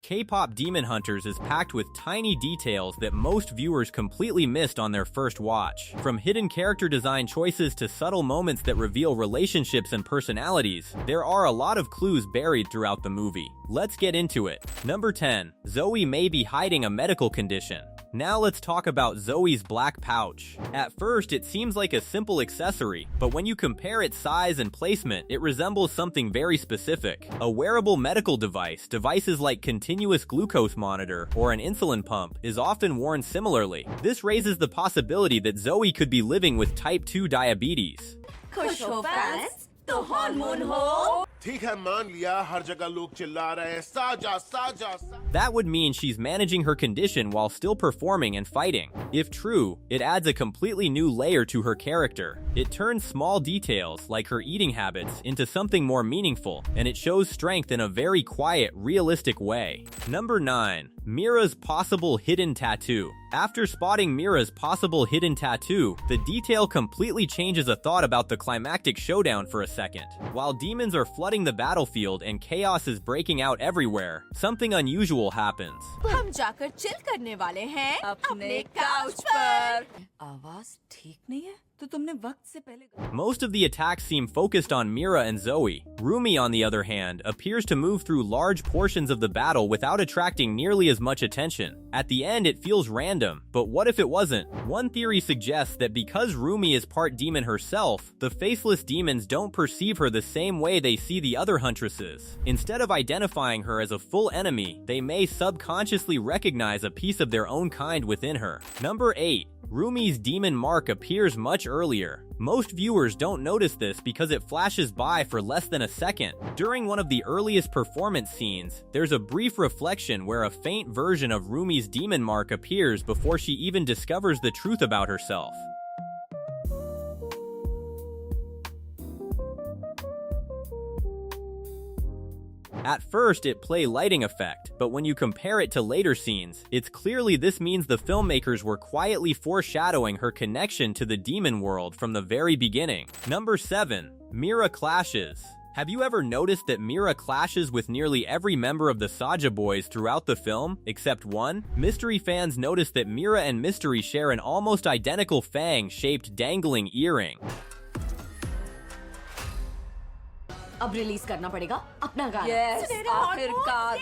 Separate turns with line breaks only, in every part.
K-Pop Demon Hunters is packed with tiny details that most viewers completely missed on their first watch. From hidden character design choices to subtle moments that reveal relationships and personalities, there are a lot of clues buried throughout the movie. Let's get into it. Number 10. ZOEY may be hiding a medical condition. Now let's talk about ZOEY's black pouch. At first, it seems like a simple accessory, but when you compare its size and placement, it resembles something very specific. A wearable medical device, devices like continuous glucose monitor or an insulin pump, is often worn similarly. This raises the possibility that ZOEY could be living with type 2 diabetes.
खुश हो fans तो hormone हो
ठीक है मान लिया हर जगह लोग चिल्ला रहे हैं साजा साजा
That would mean she's managing her condition while still performing and fighting. If true, it adds a completely new layer to her character. It turns small details, like her eating habits, into something more meaningful, and it shows strength in a very quiet, realistic way. Number 9. Mira's possible hidden tattoo. After spotting Mira's possible hidden tattoo, the detail completely changes a thought about the climactic showdown for a second. While demons are flooding the battlefield and chaos is breaking out everywhere, something unusual happens.
हम जाकर chill करने वाले हैं अपने couch पर आवाज ठीक नहीं है तो तुमने वक्त से पहले
Most of the attacks seem focused on Mira and ZOEY. Rumi, on the other hand, appears to move through large portions of the battle without attracting nearly as much attention. At the end, it feels random, but what if it wasn't? One theory suggests that because Rumi is part demon herself, the faceless demons don't perceive her the same way they see the other huntresses. Instead of identifying her as a full enemy, they may subconsciously recognize a piece of their own kind within her. Number 8. Rumi's demon mark appears much earlier. Most viewers don't notice this because it flashes by for less than a second. During one of the earliest performance scenes, there's a brief reflection where a faint version of Rumi's demon mark appears before she even discovers the truth about herself. At first, it plays lighting effect, but when you compare it to later scenes, it's clearly this means the filmmakers were quietly foreshadowing her connection to the demon world from the very beginning. Number 7. Mira clashes. Have you ever noticed that Mira clashes with nearly every member of the Saja boys throughout the film, except one? Mystery fans notice that Mira and Mystery share an almost identical fang-shaped dangling earring.
अब release करना पड़ेगा अपना गाना
आखिरकार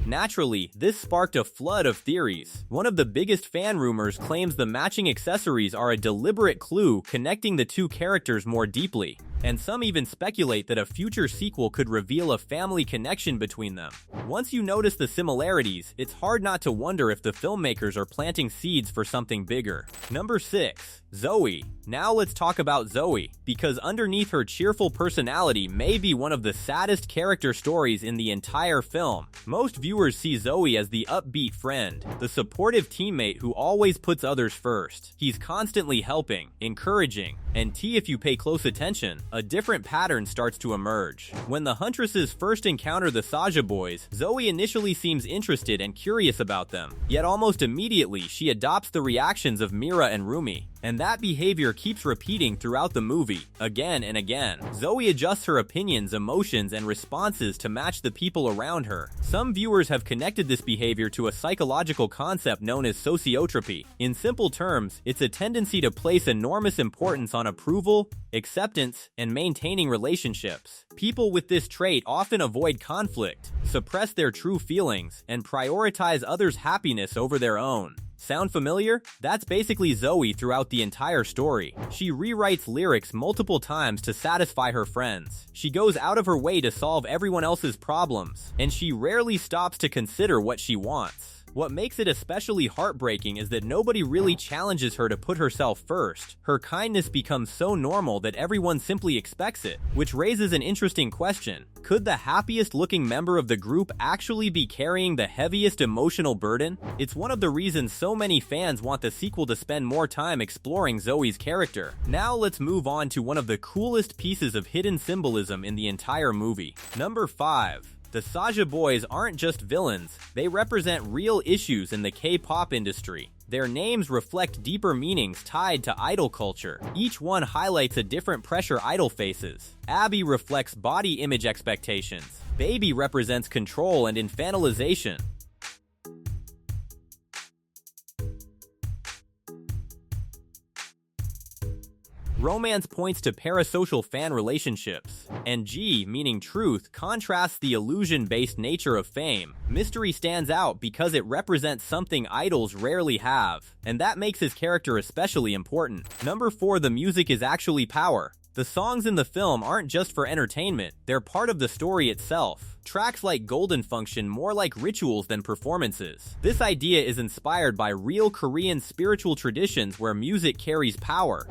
Naturally, this sparked a flood of theories. One of the biggest fan rumors claims the matching accessories are a deliberate clue connecting the two characters more deeply. And some even speculate that a future sequel could reveal a family connection between them. Once you notice the similarities, it's hard not to wonder if the filmmakers are planting seeds for something bigger. Number 6. ZOEY. Now let's talk about ZOEY, because underneath her cheerful personality may be one of the saddest character stories in the entire film. Most viewers see ZOEY as the upbeat friend, the supportive teammate who always puts others first. He's constantly helping, encouraging, and if you pay close attention, a different pattern starts to emerge. When the huntresses first encounter the Saja boys, ZOEY initially seems interested and curious about them, yet almost immediately she adopts the reactions of Mira and Rumi. And that behavior keeps repeating throughout the movie, again and again. ZOEY adjusts her opinions, emotions, and responses to match the people around her. Some viewers have connected this behavior to a psychological concept known as sociotropy. In simple terms, it's a tendency to place enormous importance on approval, acceptance, and maintaining relationships. People with this trait often avoid conflict, suppress their true feelings, and prioritize others' happiness over their own. Sound familiar? That's basically ZOEY throughout the entire story. She rewrites lyrics multiple times to satisfy her friends. She goes out of her way to solve everyone else's problems, and she rarely stops to consider what she wants. What makes it especially heartbreaking is that nobody really challenges her to put herself first. Her kindness becomes so normal that everyone simply expects it, which raises an interesting question. Could the happiest looking member of the group actually be carrying the heaviest emotional burden? It's one of the reasons so many fans want the sequel to spend more time exploring ZOEY's character. Now let's move on to one of the coolest pieces of hidden symbolism in the entire movie. Number 5. The Saja boys aren't just villains, they represent real issues in the K-pop industry. Their names reflect deeper meanings tied to idol culture. Each one highlights a different pressure idol faces. Abby reflects body image expectations. Baby represents control and infantilization. Romance points to parasocial fan relationships, and G, meaning truth, contrasts the illusion-based nature of fame. Mystery stands out because it represents something idols rarely have, and that makes his character especially important. Number 4, the music is actually power. The songs in the film aren't just for entertainment, they're part of the story itself. Tracks like Golden function more like rituals than performances. This idea is inspired by real Korean spiritual traditions where music carries power.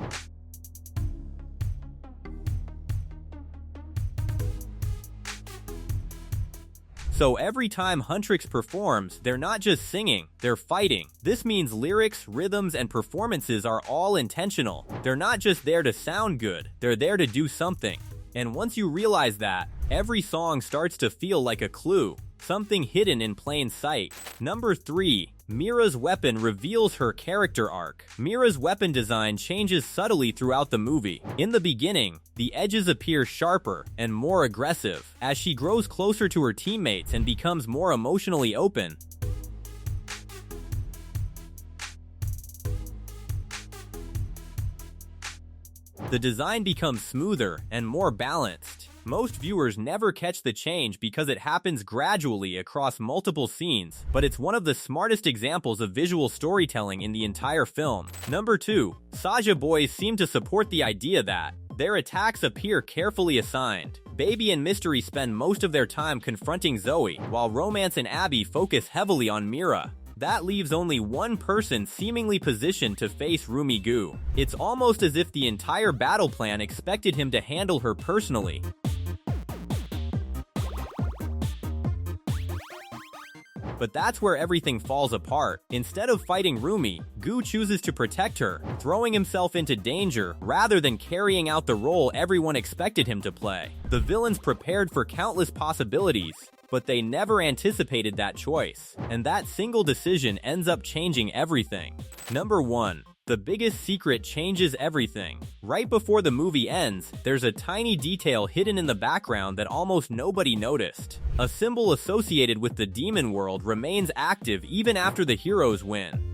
So every time Huntrix performs, they're not just singing, they're fighting. This means lyrics, rhythms, and performances are all intentional. They're not just there to sound good, they're there to do something. And once you realize that, every song starts to feel like a clue, something hidden in plain sight. Number 3. Mira's weapon reveals her character arc. Mira's weapon design changes subtly throughout the movie. In the beginning, the edges appear sharper and more aggressive. As she grows closer to her teammates and becomes more emotionally open, the design becomes smoother and more balanced. Most viewers never catch the change because it happens gradually across multiple scenes, but it's one of the smartest examples of visual storytelling in the entire film. Number 2. Saja boys seem to support the idea that their attacks appear carefully assigned. Baby and Mystery spend most of their time confronting ZOEY, while Romance and Abby focus heavily on Mira. That leaves only one person seemingly positioned to face Rumi Gu. It's almost as if the entire battle plan expected him to handle her personally. But that's where everything falls apart. Instead of fighting Rumi, Gu chooses to protect her, throwing himself into danger rather than carrying out the role everyone expected him to play. The villains prepared for countless possibilities, but they never anticipated that choice, and that single decision ends up changing everything. Number 1. The biggest secret changes everything. Right before the movie ends, there's a tiny detail hidden in the background that almost nobody noticed. A symbol associated with the demon world remains active even after the heroes win.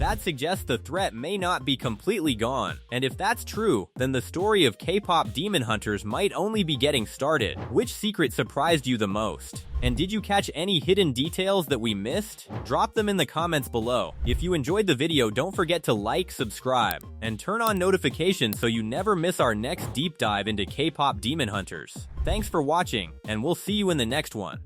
That suggests the threat may not be completely gone. And if that's true, then the story of K-pop Demon Hunters might only be getting started. Which secret surprised you the most? And did you catch any hidden details that we missed? Drop them in the comments below. If you enjoyed the video, don't forget to like, subscribe, and turn on notifications so you never miss our next deep dive into K-pop Demon Hunters. Thanks for watching, and we'll see you in the next one.